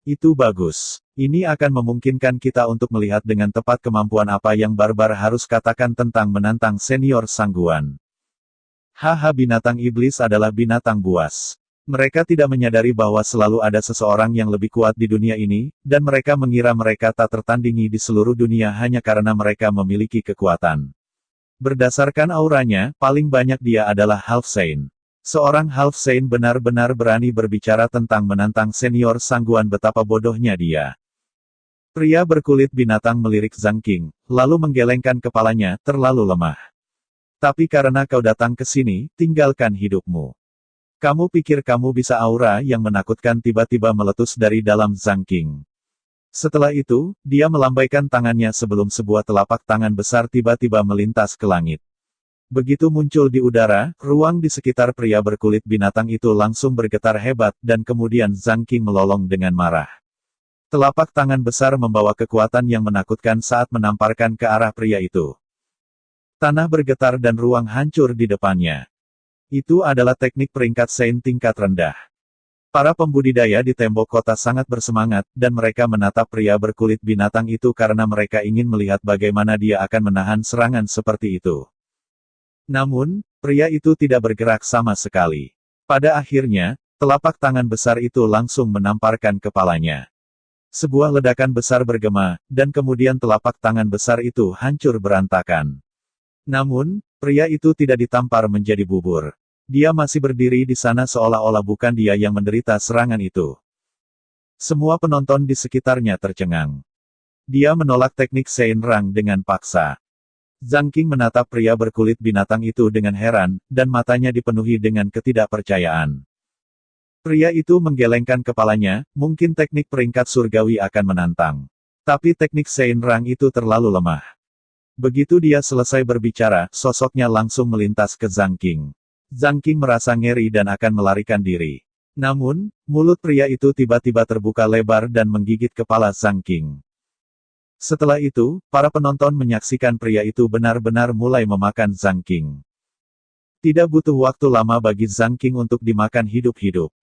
Itu bagus. Ini akan memungkinkan kita untuk melihat dengan tepat kemampuan apa yang barbar harus katakan tentang menantang Senior Sangguan. Haha, binatang iblis adalah binatang buas. Mereka tidak menyadari bahwa selalu ada seseorang yang lebih kuat di dunia ini, dan mereka mengira mereka tak tertandingi di seluruh dunia hanya karena mereka memiliki kekuatan. Berdasarkan auranya, paling banyak dia adalah Half Saint. Seorang Half Saint benar-benar berani berbicara tentang menantang Senior Sangguan. Betapa bodohnya dia. Pria berkulit binatang melirik Zhang Qing, lalu menggelengkan kepalanya, terlalu lemah. Tapi karena kau datang ke sini, tinggalkan hidupmu. Kamu pikir kamu bisa? Aura yang menakutkan tiba-tiba meletus dari dalam Zhang Qing. Setelah itu, dia melambaikan tangannya sebelum sebuah telapak tangan besar tiba-tiba melintas ke langit. Begitu muncul di udara, ruang di sekitar pria berkulit binatang itu langsung bergetar hebat, dan kemudian Zhang Qing melolong dengan marah. Telapak tangan besar membawa kekuatan yang menakutkan saat menamparkan ke arah pria itu. Tanah bergetar dan ruang hancur di depannya. Itu adalah teknik peringkat Saint tingkat rendah. Para pembudidaya di tembok kota sangat bersemangat, dan mereka menatap pria berkulit binatang itu karena mereka ingin melihat bagaimana dia akan menahan serangan seperti itu. Namun, pria itu tidak bergerak sama sekali. Pada akhirnya, telapak tangan besar itu langsung menamparkan kepalanya. Sebuah ledakan besar bergema, dan kemudian telapak tangan besar itu hancur berantakan. Namun, pria itu tidak ditampar menjadi bubur. Dia masih berdiri di sana seolah-olah bukan dia yang menderita serangan itu. Semua penonton di sekitarnya tercengang. Dia menolak teknik Sein Rang dengan paksa. Zhang Qing menatap pria berkulit binatang itu dengan heran, dan matanya dipenuhi dengan ketidakpercayaan. Pria itu menggelengkan kepalanya, mungkin teknik peringkat surgawi akan menantang. Tapi teknik Sein Rang itu terlalu lemah. Begitu dia selesai berbicara, sosoknya langsung melintas ke Zhang Qing. Zhang Qing merasa ngeri dan akan melarikan diri. Namun, mulut pria itu tiba-tiba terbuka lebar dan menggigit kepala Zhang Qing. Setelah itu, para penonton menyaksikan pria itu benar-benar mulai memakan Zhang Qing. Tidak butuh waktu lama bagi Zhang Qing untuk dimakan hidup-hidup.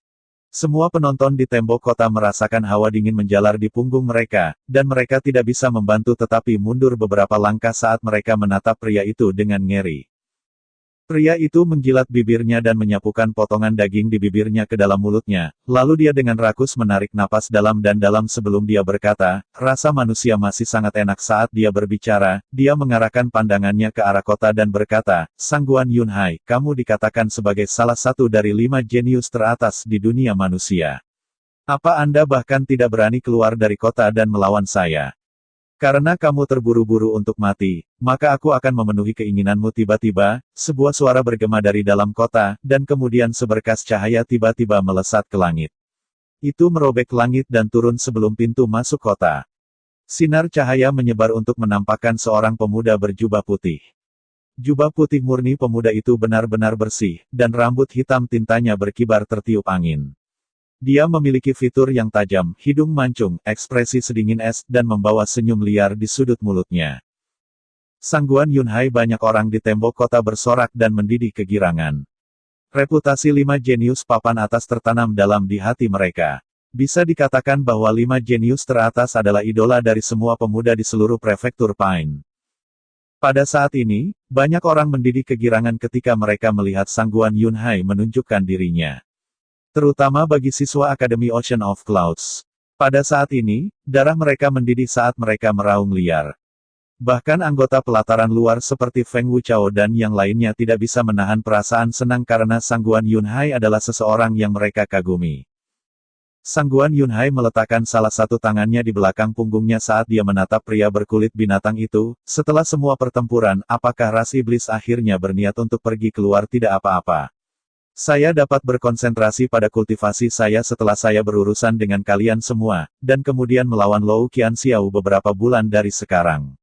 Semua penonton di tembok kota merasakan hawa dingin menjalar di punggung mereka, dan mereka tidak bisa membantu tetapi mundur beberapa langkah saat mereka menatap pria itu dengan ngeri. Pria itu menjilat bibirnya dan menyapukan potongan daging di bibirnya ke dalam mulutnya, lalu dia dengan rakus menarik napas dalam dan dalam sebelum dia berkata, rasa manusia masih sangat enak saat dia berbicara, dia mengarahkan pandangannya ke arah kota dan berkata, Sangguan Yunhai, kamu dikatakan sebagai salah satu dari 5 jenius teratas di dunia manusia. Apa Anda bahkan tidak berani keluar dari kota dan melawan saya? Karena kamu terburu-buru untuk mati, maka aku akan memenuhi keinginanmu. Tiba-tiba, sebuah suara bergema dari dalam kota, dan kemudian seberkas cahaya tiba-tiba melesat ke langit. Itu merobek langit dan turun sebelum pintu masuk kota. Sinar cahaya menyebar untuk menampakkan seorang pemuda berjubah putih. Jubah putih murni pemuda itu benar-benar bersih, dan rambut hitam tintanya berkibar tertiup angin. Dia memiliki fitur yang tajam, hidung mancung, ekspresi sedingin es, dan membawa senyum liar di sudut mulutnya. Sangguan Yunhai banyak orang di tembok kota bersorak dan mendidih kegirangan. Reputasi 5 jenius papan atas tertanam dalam di hati mereka. Bisa dikatakan bahwa 5 jenius teratas adalah idola dari semua pemuda di seluruh prefektur Pine. Pada saat ini, banyak orang mendidih kegirangan ketika mereka melihat Sangguan Yunhai menunjukkan dirinya. Terutama bagi siswa Akademi Ocean of Clouds. Pada saat ini, darah mereka mendidih saat mereka meraung liar. Bahkan anggota pelataran luar seperti Feng Wuchao dan yang lainnya tidak bisa menahan perasaan senang karena Sangguan Yunhai adalah seseorang yang mereka kagumi. Sangguan Yunhai meletakkan salah satu tangannya di belakang punggungnya saat dia menatap pria berkulit binatang itu. Setelah semua pertempuran, apakah ras iblis akhirnya berniat untuk pergi keluar? Tidak apa-apa. Saya dapat berkonsentrasi pada kultivasi saya setelah saya berurusan dengan kalian semua, dan kemudian melawan Lou Qianxiao beberapa bulan dari sekarang.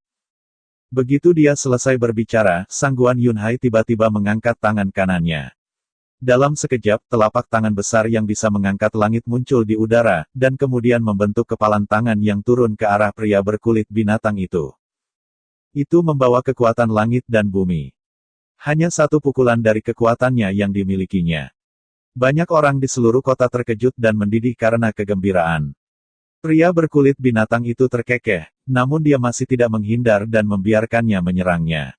Begitu dia selesai berbicara, Sangguan Yunhai tiba-tiba mengangkat tangan kanannya. Dalam sekejap, telapak tangan besar yang bisa mengangkat langit muncul di udara, dan kemudian membentuk kepalan tangan yang turun ke arah pria berkulit binatang itu. Itu membawa kekuatan langit dan bumi. Hanya satu pukulan dari kekuatannya yang dimilikinya. Banyak orang di seluruh kota terkejut dan mendidih karena kegembiraan. Pria berkulit binatang itu terkekeh, namun dia masih tidak menghindar dan membiarkannya menyerangnya.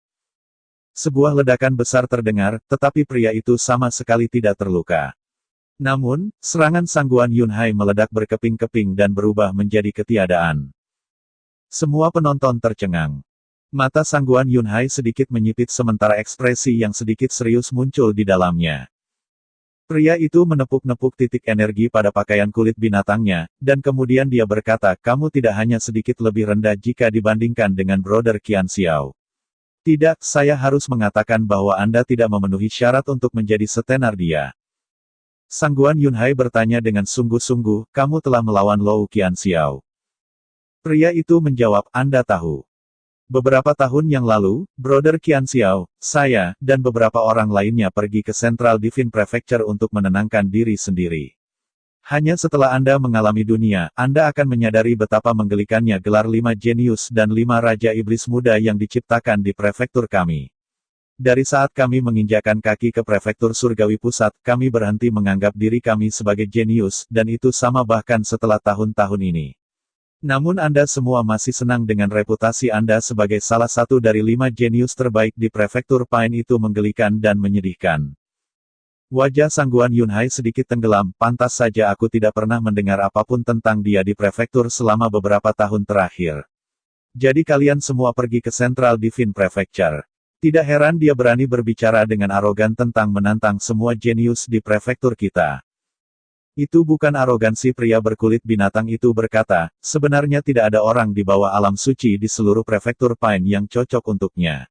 Sebuah ledakan besar terdengar, tetapi pria itu sama sekali tidak terluka. Namun, serangan Sangguan Yunhai meledak berkeping-keping dan berubah menjadi ketiadaan. Semua penonton tercengang. Mata Sangguan Yunhai sedikit menyipit sementara ekspresi yang sedikit serius muncul di dalamnya. Pria itu menepuk-nepuk titik energi pada pakaian kulit binatangnya, dan kemudian dia berkata, kamu tidak hanya sedikit lebih rendah jika dibandingkan dengan Brother Qianxiao. Tidak, saya harus mengatakan bahwa Anda tidak memenuhi syarat untuk menjadi setenar dia. Sangguan Yunhai bertanya dengan sungguh-sungguh, kamu telah melawan Lou Qianxiao. Pria itu menjawab, Anda tahu. Beberapa tahun yang lalu, Brother Qianxiao, saya, dan beberapa orang lainnya pergi ke Central Divine Prefecture untuk menenangkan diri sendiri. Hanya setelah Anda mengalami dunia, Anda akan menyadari betapa menggelikannya gelar 5 jenius dan 5 Raja Iblis Muda yang diciptakan di prefektur kami. Dari saat kami menginjakan kaki ke prefektur surgawi pusat, kami berhenti menganggap diri kami sebagai jenius, dan itu sama bahkan setelah tahun-tahun ini. Namun Anda semua masih senang dengan reputasi Anda sebagai salah satu dari 5 jenius terbaik di prefektur Pine itu menggelikan dan menyedihkan. Wajah Sangguan Yunhai sedikit tenggelam, pantas saja aku tidak pernah mendengar apapun tentang dia di prefektur selama beberapa tahun terakhir. Jadi kalian semua pergi ke Central Divine Prefecture. Tidak heran dia berani berbicara dengan arogan tentang menantang semua jenius di prefektur kita. Itu bukan arogansi, pria berkulit binatang itu berkata, sebenarnya tidak ada orang di bawah alam suci di seluruh prefektur Pine yang cocok untuknya.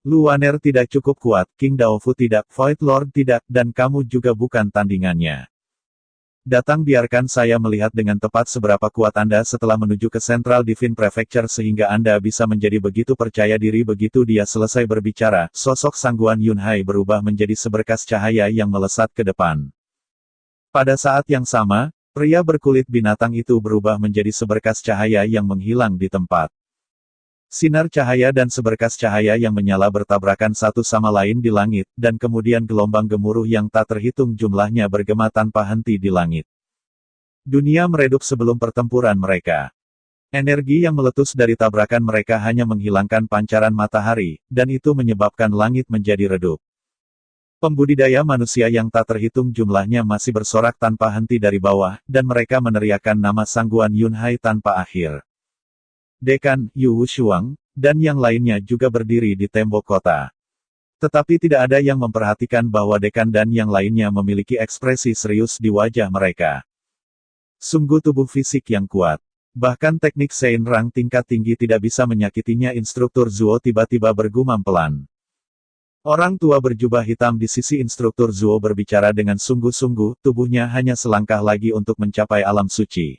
Luaner tidak cukup kuat, King Daofu tidak, Void Lord tidak, dan kamu juga bukan tandingannya. Datang, biarkan saya melihat dengan tepat seberapa kuat Anda setelah menuju ke Central Divine Prefecture sehingga Anda bisa menjadi begitu percaya diri. Begitu dia selesai berbicara, sosok Sangguan Yunhai berubah menjadi seberkas cahaya yang melesat ke depan. Pada saat yang sama, pria berkulit binatang itu berubah menjadi seberkas cahaya yang menghilang di tempat. Sinar cahaya dan seberkas cahaya yang menyala bertabrakan satu sama lain di langit, dan kemudian gelombang gemuruh yang tak terhitung jumlahnya bergema tanpa henti di langit. Dunia meredup sebelum pertempuran mereka. Energi yang meletus dari tabrakan mereka hanya menghilangkan pancaran matahari, dan itu menyebabkan langit menjadi redup. Pembudidaya manusia yang tak terhitung jumlahnya masih bersorak tanpa henti dari bawah, dan mereka meneriakkan nama Sangguan Yunhai tanpa akhir. Dekan, Yu Wushuang, dan yang lainnya juga berdiri di tembok kota. Tetapi tidak ada yang memperhatikan bahwa Dekan dan yang lainnya memiliki ekspresi serius di wajah mereka. Sungguh tubuh fisik yang kuat. Bahkan teknik Sein Rang tingkat tinggi tidak bisa menyakitinya. Instruktur Zuo tiba-tiba bergumam pelan. Orang tua berjubah hitam di sisi instruktur Zuo berbicara dengan sungguh-sungguh, tubuhnya hanya selangkah lagi untuk mencapai alam suci.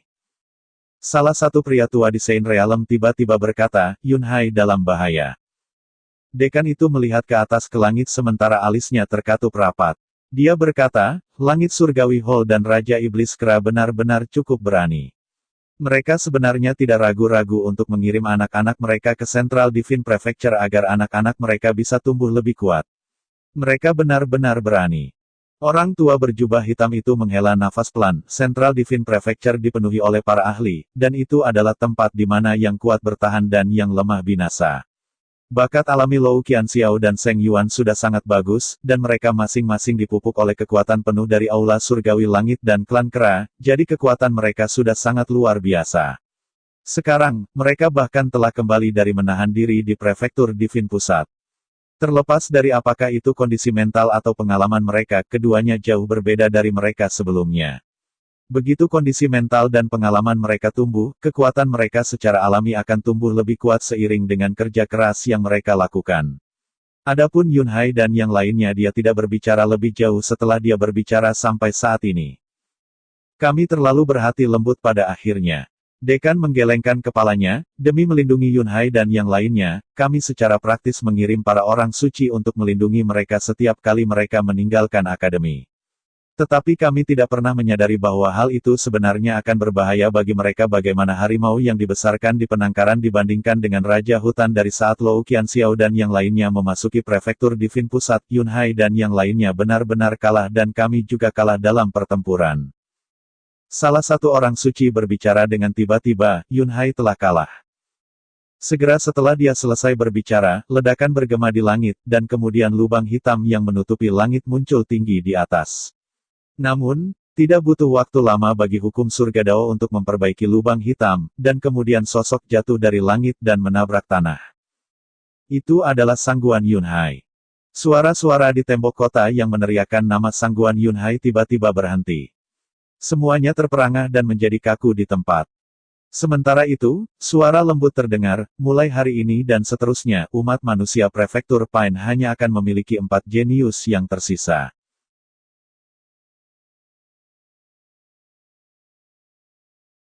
Salah satu pria tua di Sein Realm tiba-tiba berkata, Yunhai dalam bahaya. Dekan itu melihat ke atas ke langit sementara alisnya terkatup rapat. Dia berkata, langit surgawi Hall dan Raja Iblis Kera benar-benar cukup berani. Mereka sebenarnya tidak ragu-ragu untuk mengirim anak-anak mereka ke Central Divine Prefecture agar anak-anak mereka bisa tumbuh lebih kuat. Mereka benar-benar berani. Orang tua berjubah hitam itu menghela nafas pelan. Central Divine Prefecture dipenuhi oleh para ahli, dan itu adalah tempat di mana yang kuat bertahan dan yang lemah binasa. Bakat alami Lou Qianxiao dan Seng Yuan sudah sangat bagus, dan mereka masing-masing dipupuk oleh kekuatan penuh dari Aula Surgawi Langit dan Klan Kera, jadi kekuatan mereka sudah sangat luar biasa. Sekarang, mereka bahkan telah kembali dari menahan diri di Prefektur Divine Pusat. Terlepas dari apakah itu kondisi mental atau pengalaman mereka, keduanya jauh berbeda dari mereka sebelumnya. Begitu kondisi mental dan pengalaman mereka tumbuh, kekuatan mereka secara alami akan tumbuh lebih kuat seiring dengan kerja keras yang mereka lakukan. Adapun Yunhai dan yang lainnya, dia tidak berbicara lebih jauh setelah dia berbicara sampai saat ini. Kami terlalu berhati lembut pada akhirnya. Dekan menggelengkan kepalanya, demi melindungi Yunhai dan yang lainnya, kami secara praktis mengirim para orang suci untuk melindungi mereka setiap kali mereka meninggalkan akademi. Tetapi kami tidak pernah menyadari bahwa hal itu sebenarnya akan berbahaya bagi mereka. Bagaimana harimau yang dibesarkan di penangkaran dibandingkan dengan Raja Hutan. Dari saat Lou Qianxiao dan yang lainnya memasuki Prefektur Divine Pusat, Yunhai dan yang lainnya benar-benar kalah dan kami juga kalah dalam pertempuran. Salah satu orang suci berbicara dengan tiba-tiba, Yunhai telah kalah. Segera setelah dia selesai berbicara, ledakan bergema di langit, dan kemudian lubang hitam yang menutupi langit muncul tinggi di atas. Namun, tidak butuh waktu lama bagi hukum surga Dao untuk memperbaiki lubang hitam, dan kemudian sosok jatuh dari langit dan menabrak tanah. Itu adalah Sangguan Yunhai. Suara-suara di tembok kota yang meneriakkan nama Sangguan Yunhai tiba-tiba berhenti. Semuanya terperangah dan menjadi kaku di tempat. Sementara itu, suara lembut terdengar, mulai hari ini dan seterusnya, umat manusia Prefektur Pine hanya akan memiliki 4 jenius yang tersisa.